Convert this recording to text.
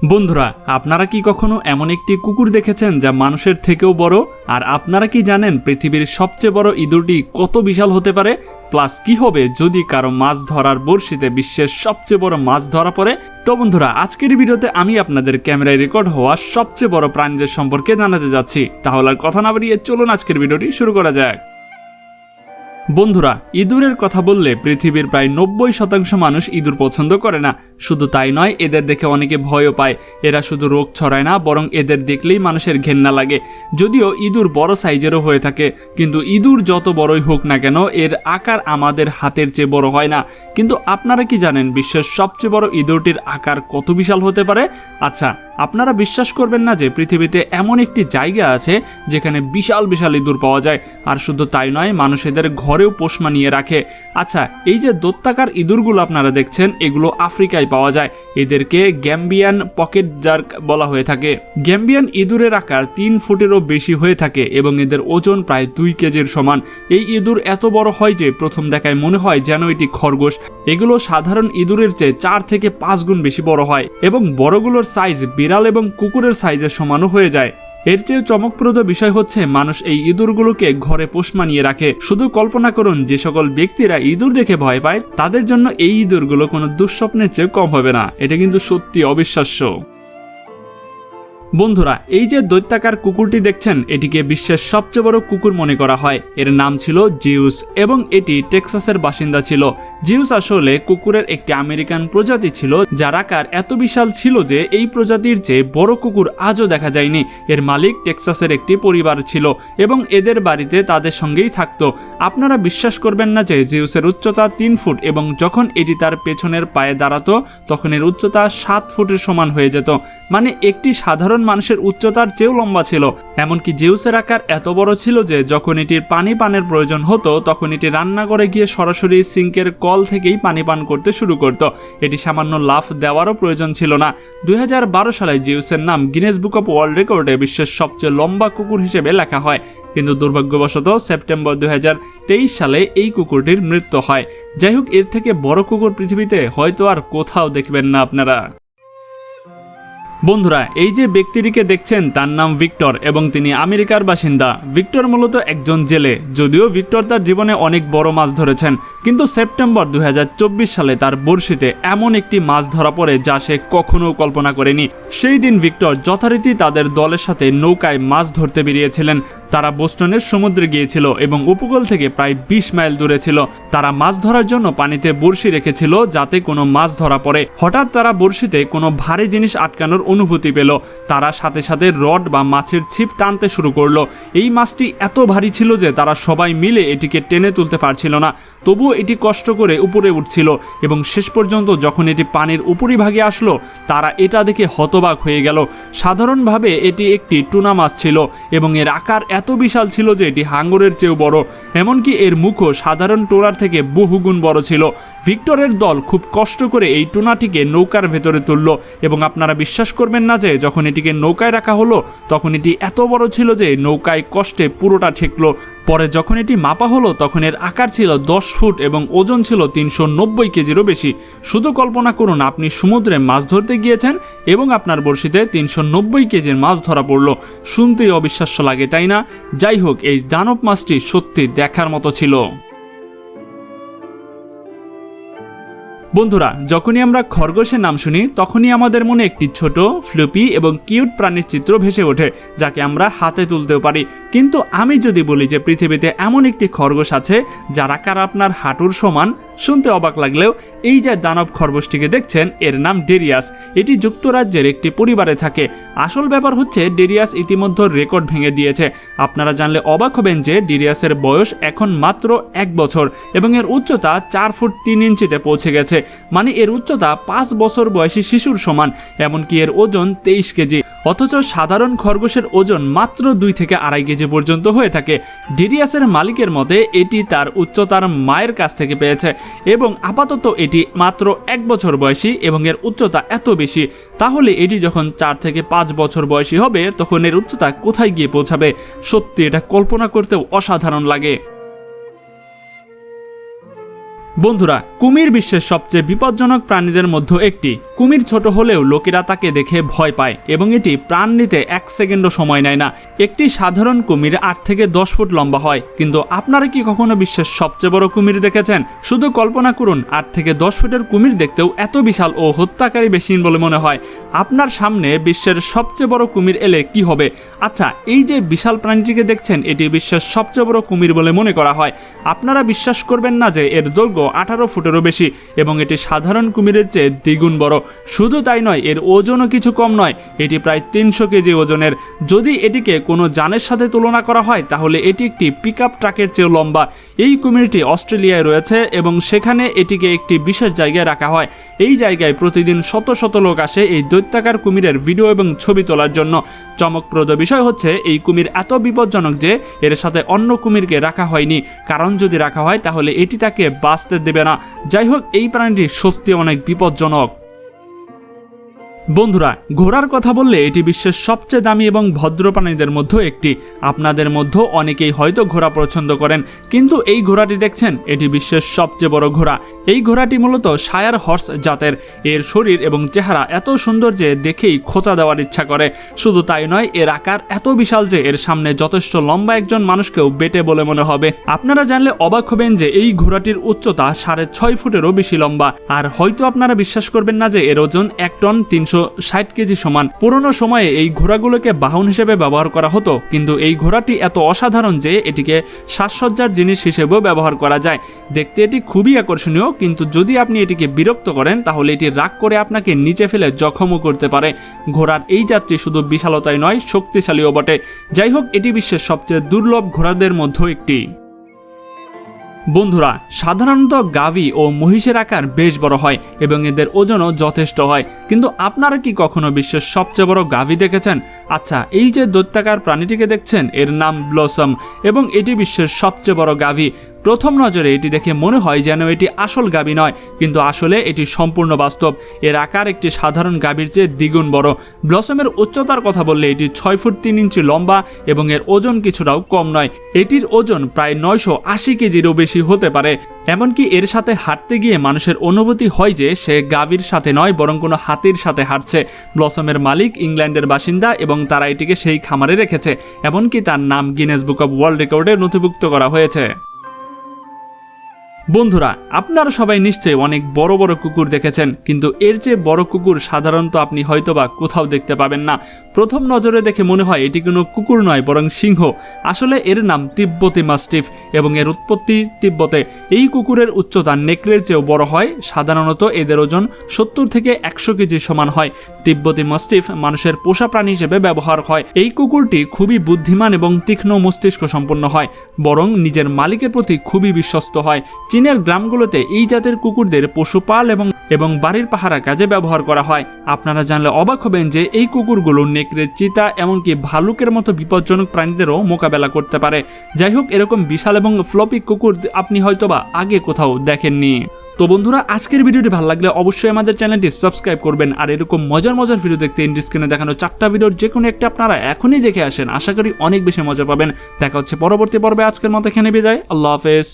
বন্ধুরা, আপনারা কি কখনো এমন একটি কুকুর দেখেছেন যা মানুষের থেকেও বড়? আর আপনারা কি জানেন পৃথিবীর সবচেয়ে বড় ইঁদুরটি কত বিশাল হতে পারে? প্লাস কি হবে যদি কারো মাছ ধরার বড়শিতে বিশ্বের সবচেয়ে বড় মাছ ধরা পড়ে? তো বন্ধুরা, আজকের ভিডিওতে আমি আপনাদের ক্যামেরায় রেকর্ড হওয়া সবচেয়ে বড় প্রাণীদের সম্পর্কে জানাতে যাচ্ছি। তাহলে আর কথা না বাড়িয়ে চলুন আজকের ভিডিওটি শুরু করা যাক। বন্ধুরা, ইঁদুরের কথা বললে পৃথিবীর প্রায় 90% মানুষ ইঁদুর পছন্দ করে না। শুধু তাই নয়, এদের দেখে অনেকে ভয়ও পায়। এরা শুধু রোগ ছড়ায় না, বরং এদের দেখলেই মানুষের ঘেন্না লাগে। যদিও ইঁদুর বড় সাইজেরও হয়ে থাকে, কিন্তু ইঁদুর যত বড়ই হোক না কেন, এর আকার আমাদের হাতের চেয়ে বড় হয় না। কিন্তু আপনারা কি জানেন বিশ্বের সবচেয়ে বড় ইঁদুরটির আকার কত বিশাল হতে পারে? আচ্ছা, আপনারা বিশ্বাস করবেন না যে পৃথিবীতে এমন একটি জায়গা আছে যেখানে বিশাল বিশাল ইঁদুর পাওয়া যায়। আর শুধু তাই নয়, মানুষ এদের ঘরেও পোষ মানিয়ে রাখে। আচ্ছা, এই যে দৈত্যাকার ইঁদুরগুলো আপনারা দেখছেন, এগুলো আফ্রিকায় পাওয়া যায়। এদেরকে গ্যাম্বিয়ান পকেট জার্ক বলা হয়ে থাকে। গ্যাম্বিয়ান ইঁদুরের আকার 3 ফুটেরও বেশি হয়ে থাকে এবং এদের ওজন প্রায় 2 কেজির সমান। এই ইঁদুর এত বড় হয় যে প্রথম দেখায় মনে হয় যেন এটি খরগোশ। এগুলো সাধারণ ইঁদুরের চেয়ে 4 থেকে 5 গুণ বেশি বড় হয় এবং বড়গুলোর সাইজ বিড়াল এবং কুকুরের সাইজের সমানও হয়ে যায়। এর চেয়ে চমকপ্রদ বিষয় হচ্ছে মানুষ এই ইঁদুরগুলোকে ঘরে পোষ মানিয়ে রাখে। শুধু কল্পনা করুন, যে সকল ব্যক্তিরা ইঁদুর দেখে ভয় পায় তাদের জন্য এই ইঁদুরগুলো কোনো দুঃস্বপ্নের চেয়ে কম হবে না। এটা কিন্তু সত্যি অবিশ্বাস্য। বন্ধুরা, এই যে দৈত্যাকার কুকুরটি দেখছেন, এটিকে বিশ্বের সবচেয়ে বড় কুকুর মনে করা হয়। এর নাম ছিল জিউস এবং এটি টেক্সাসের বাসিন্দা ছিল। জিউস আসলে কুকুরের একটি আমেরিকান প্রজাতি ছিল, যার আকার এত বিশাল ছিল যে এই প্রজাতির চেয়ে বড় কুকুর আজও দেখা যায়নি। এর মালিক টেক্সাসের একটি পরিবার ছিল এবং এদের বাড়িতে তাদের সঙ্গেই থাকতো। আপনারা বিশ্বাস করবেন না যে জিউসের উচ্চতা 3 ফুট এবং যখন এটি তার পেছনের পায়ে দাঁড়াতো তখন এর উচ্চতা 7 ফুটের সমান হয়ে যেত। মানে একটি সাধারণ মানুষের উচ্চতার চেয়েও লম্বা ছিল। এমনকি জিউসের আকার এত বড় ছিল যে যখন এটির পানের প্রয়োজন হতো তখন এটি রান্নাঘরে গিয়ে সরাসরি সিঙ্কের কল থেকেই পানি পান করতে শুরু করত। এটি সামান্য লাফ দেওয়ারও প্রয়োজন ছিল না। 2012 সালে জিউসের নাম গিনেস বুক অফ ওয়ার্ল্ড রেকর্ডে বিশ্বের সবচেয়ে লম্বা কুকুর হিসেবে লেখা হয়। কিন্তু দুর্ভাগ্যবশত সেপ্টেম্বর 2023 সালে এই কুকুরটির মৃত্যু হয়। যাই হোক, এর থেকে বড় কুকুর পৃথিবীতে হয়তো আর কোথাও দেখবেন না আপনারা। বন্ধুরা, এই যে ব্যক্তিটিকে দেখছেন তার নাম ভিক্টর এবং তিনি আমেরিকার বাসিন্দা। ভিক্টর মূলত একজন জেলে। যদিও ভিক্টর তার জীবনে অনেক বড় মাছ ধরেছেন, কিন্তু সেপ্টেম্বর 2024 সালে তার বড়শিতে এমন একটি মাছ ধরা পড়ে যা সে কখনো কল্পনা করেনি। সেই দিন ভিক্টর যথারীতি তাদের দলের সাথে নৌকায় মাছ ধরতে বেরিয়েছিলেন। তারা বোস্টনের সমুদ্রে গিয়েছিল এবং উপকূল থেকে প্রায় 20 মাইল দূরে ছিল। তারা মাছ ধরার জন্য পানিতে বড়শি রেখেছিল যাতে কোনো মাছ ধরা পড়ে। হঠাৎ তারা বড়শিতে কোনো ভারী জিনিস আটকানোর অনুভূতি পেল। তারা সাথে সাথে রড বা মাছের ছিপ টানতে শুরু করলো। এই মাছটি এত ভারী ছিল যে তারা সবাই মিলে এটিকে টেনে তুলতে পারছিল না। তবুও এটি কষ্ট করে উপরে উঠছিল এবং শেষ পর্যন্ত যখন এটি পানির উপরিভাগে আসলো, তারা এটা দেখে হতবাক হয়ে গেল। সাধারণভাবে এটি একটি টুনা মাছ ছিল এবং এর আকার এত বিশাল ছিল যে এটি হাঙ্গরের চেয়েও বড়। এমনকি এর মুখও সাধারণ টুনার থেকে বহুগুণ বড় ছিল। ভিক্টরের দল খুব কষ্ট করে এই টুনাটিকে নৌকার ভেতরে তুলল এবং আপনারা বিশ্বাস করবেন না যে যখন এটিকে নৌকায় রাখা হলো তখন এটি এত বড় ছিল যে নৌকায় কষ্টে পুরোটা ঠেকলো। পরে যখন এটি মাপা হলো তখন এর আকার ছিল 10 ফুট এবং ওজন ছিল 390 কেজিরও বেশি। শুধু কল্পনা করুন, আপনি সমুদ্রে মাছ ধরতে গিয়েছেন এবং আপনার বড়শিতে 390 কেজির মাছ ধরা পড়লো। শুনতেই অবিশ্বাস্য লাগে, তাই না? যাই হোক, এই দানব মাছটি সত্যি দেখার মতো ছিল। বন্ধুরা, যখনই আমরা খরগোশের নাম শুনি তখনই আমাদের মনে একটি ছোট, ফ্লুপি এবং কিউট প্রাণীর চিত্র ভেসে ওঠে যাকে আমরা হাতে তুলতেও পারি। কিন্তু আমি যদি বলি যে পৃথিবীতে এমন একটি খরগোশ আছে যার আকার আপনার হাঁটুর সমান, শুনতে অবাক লাগলেও এই যে দানব খরগোশটিকে দেখছেন, এর নাম ডেরিয়াস। এটি যুক্তরাজ্যের একটি পরিবারে থাকে। আসল ব্যাপার হচ্ছে ডেরিয়াস ইতিমধ্যে রেকর্ড ভেঙে দিয়েছে। আপনারা জানলে অবাক হবেন যে ডেরিয়াসের বয়স এখন মাত্র 1 বছর এবং এর উচ্চতা 4 ফুট 3 ইঞ্চিতে পৌঁছে গেছে। মানে এর উচ্চতা 5 বছর বয়সী শিশুর সমান। এমনকি এর ওজন 23 কেজি। অথচ সাধারণ খরগোশের ওজন মাত্র 2 থেকে 2.5 কেজি পর্যন্ত হয়ে থাকে। ডেরিয়াসের মালিকের মতে এটি তার উচ্চতার মায়ের কাছ থেকে পেয়েছে এবং আপাতত এটি মাত্র 1 বছর বয়সী এবং এর উচ্চতা এত বেশি। তাহলে এটি যখন 4 থেকে 5 বছর বয়সী হবে তখন এর উচ্চতা কোথায় গিয়ে পৌঁছাবে? সত্যি এটা কল্পনা করতেও অসাধারণ লাগে। বন্ধুরা, কুমির বিশ্বের সবচেয়ে বিপজ্জনক প্রাণীদের মধ্যে একটি। কুমির ছোট হলেও লোকেরা তাকে দেখে ভয় পায় এবং এটি প্রাণ নিতে 1 সেকেন্ডও সময় নেয় না। একটি সাধারণ কুমির 8 থেকে 10 ফুট লম্বা হয়, কিন্তু আপনারা কি কখনো বিশ্বের সবচেয়ে বড় কুমির দেখেছেন? শুধু কল্পনা করুন, 8 থেকে 10 ফুটের কুমির দেখতেও এত বিশাল ও হত্যাকারী বেশিন বলে মনে হয়। আপনার সামনে বিশ্বের সবচেয়ে বড় কুমির এলে কি হবে? আচ্ছা, এই যে বিশাল প্রাণীটিকে দেখছেন, এটি বিশ্বের সবচেয়ে বড় কুমির বলে মনে করা হয়। আপনারা বিশ্বাস করবেন না যে এর দৈর্ঘ্য 18 ফুটেরও বেশি এবং এটি সাধারণ কুমিরের চেয়ে দ্বিগুণ বড়। শুধু তাই নয়, এর ওজনও কিছু কম নয়, এটি প্রায় 300 কেজি ওজনের। যদি এটিকে কোনো যানের সাথে তুলনা করা হয় তাহলে এটি একটি পিকআপ ট্রাকের চেয়েও লম্বা। এই কুমিরটি অস্ট্রেলিয়ায় রয়েছে এবং সেখানে এটিকে একটি বিশেষ জায়গায় রাখা হয়। এই জায়গায় প্রতিদিন শত শত লোক আসে এই দৈত্যাকার কুমিরের ভিডিও এবং ছবি তোলার জন্য। চমকপ্রদ বিষয় হচ্ছে, এই কুমির এত বিপজ্জনক যে এর সাথে অন্য কুমিরকে রাখা হয়নি, কারণ যদি রাখা হয় তাহলে এটি তাকে বাঁচতে দেবে না। যাই হোক, এই প্রাণীটি সত্যি অনেক বিপজ্জনক। বন্ধুরা, ঘোড়ার কথা বললে এটি বিশ্বের সবচেয়ে দামি এবং ভদ্র প্রাণীদের মধ্যে একটি। আপনাদের মধ্যে অনেকেই হয়তো ঘোড়া পছন্দ করেন, কিন্তু এই ঘোড়াটি দেখছেন, এটি বিশ্বের সবচেয়ে বড় ঘোড়া। এই ঘোড়াটি মূলত শায়ার হর্স জাতের। এর শরীর এবং চেহারা এত সুন্দর যে দেখেই খোঁচা দেওয়ার ইচ্ছা করে। শুধু তাই নয়, এর আকার এত বিশাল যে এর সামনে যথেষ্ট লম্বা একজন মানুষকেও বেটে বলে মনে হবে। আপনারা জানলে অবাক হবেন যে এই ঘোড়াটির উচ্চতা 6.5 ফুটেরও বেশি লম্বা। আর হয়তো আপনারা বিশ্বাস করবেন না যে এর ওজন 1 টন 360 কেজি সমান। পুরনো সময়ে এই ঘোড়াগুলোকে বাহন হিসেবে ব্যবহার করা হতো, কিন্তু এই ঘোড়াটি এত অসাধারণ যে এটিকে সাজসজ্জার জিনিস হিসেবেও ব্যবহার করা যায়। দেখতে এটি খুবই আকর্ষণীয়, কিন্তু যদি আপনি এটিকে বিরক্ত করেন তাহলে এটি রাগ করে আপনাকে নিচে ফেলে জখমও করতে পারে। ঘোড়ার এই জাতটি শুধু বিশালতাই নয়, শক্তিশালীও বটে। যাই হোক, এটি বিশ্বের সবচেয়ে দুর্লভ ঘোড়াদের মধ্যে একটি। বন্ধুরা, সাধারণত গাভী ও মহিষের আকার বেশ বড় হয় এবং এদের ওজনও যথেষ্ট হয়, কিন্তু আপনারা কি কখনো বিশ্বের সবচেয়ে বড় গাভী দেখেছেন? আচ্ছা, এই যে দৈত্যাকার প্রাণীটিকে দেখছেন, এর নাম ব্লসম এবং এটি বিশ্বের সবচেয়ে বড় গাভী। প্রথম নজরে এটি দেখে মনে হয় যেন এটি আসল গাভী নয়, কিন্তু আসলে এটি সম্পূর্ণ বাস্তব। এর আকার একটি সাধারণ গাভীর চেয়ে দ্বিগুণ বড়। ব্লসমের উচ্চতার কথা বললে এটি 6 ফুট 3 ইঞ্চি লম্বা এবং এর ওজন কিছুটাও কম নয়। এটির ওজন প্রায় 980 কেজিরও বেশি হতে পারে। এমনকি এর সাথে হাঁটতে গিয়ে মানুষের অনুভূতি হয় যে সে গাভীর সাথে নয়, বরং কোনো হাতির সাথে হাঁটছে। ব্লসমের মালিক ইংল্যান্ডের বাসিন্দা এবং তারা এটিকে সেই খামারে রেখেছে। এমনকি তার নাম গিনেস বুক অব ওয়ার্ল্ড রেকর্ডে নথিভুক্ত করা হয়েছে। বন্ধুরা, আপনারা সবাই নিশ্চয়ই অনেক বড় বড় কুকুর দেখেছেন, কিন্তু এর চেয়ে বড় কুকুর সাধারণত আপনি হয়তোবা কোথাও দেখতে পাবেন না। প্রথম নজরে দেখে মনে হয় এটি কোনো কুকুর নয়, বরং সিংহ। আসলে এর নাম তিব্বতি মাস্টিফ এবং এর উৎপত্তি তিব্বতে। এই কুকুরের উচ্চতা নেকড়ের চেয়েও বড় হয়। সাধারণত এদের ওজন 70 থেকে 100 কেজি সমান হয়। তিব্বতি মাস্টিফ মানুষের পোষা প্রাণী হিসেবে ব্যবহার হয়। এই কুকুরটি খুবই বুদ্ধিমান এবং তীক্ষ্ণ মস্তিষ্ক সম্পন্ন হয়, বরং নিজের মালিকের প্রতি খুবই বিশ্বস্ত হয়। চীনের গ্রামগুলোতে এই জাতের কুকুরদের পশুপাল এবং বাড়ির পাহারা কাজে ব্যবহার করা হয়। আপনারা জানলে অবাক হবেন যে এই কুকুরগুলো নেকড়ে, চিতা এমনকি ভালুকের মতো বিপজ্জনক প্রাণীদেরও মোকাবেলা করতে পারে। যাই হোক, এরকম বিশাল এবং ফ্লপি কুকুর আপনি হয়তোবা আগে কোথাও দেখেননি। তো বন্ধুরা, আজকের ভিডিওটি ভালো লাগলে অবশ্যই আমাদের চ্যানেলটি সাবস্ক্রাইব করবেন। আর এরকম মজার মজার ভিডিও দেখতে স্ক্রিনে দেখানো 4টা ভিডিওর যে কোনো একটা আপনারা এখনই দেখে আসেন। আশা করি অনেক বেশি মজা পাবেন। দেখা হচ্ছে পরবর্তী পর্বে। আজকের মতো এখানে বিদায়। আল্লাহ হাফেজ।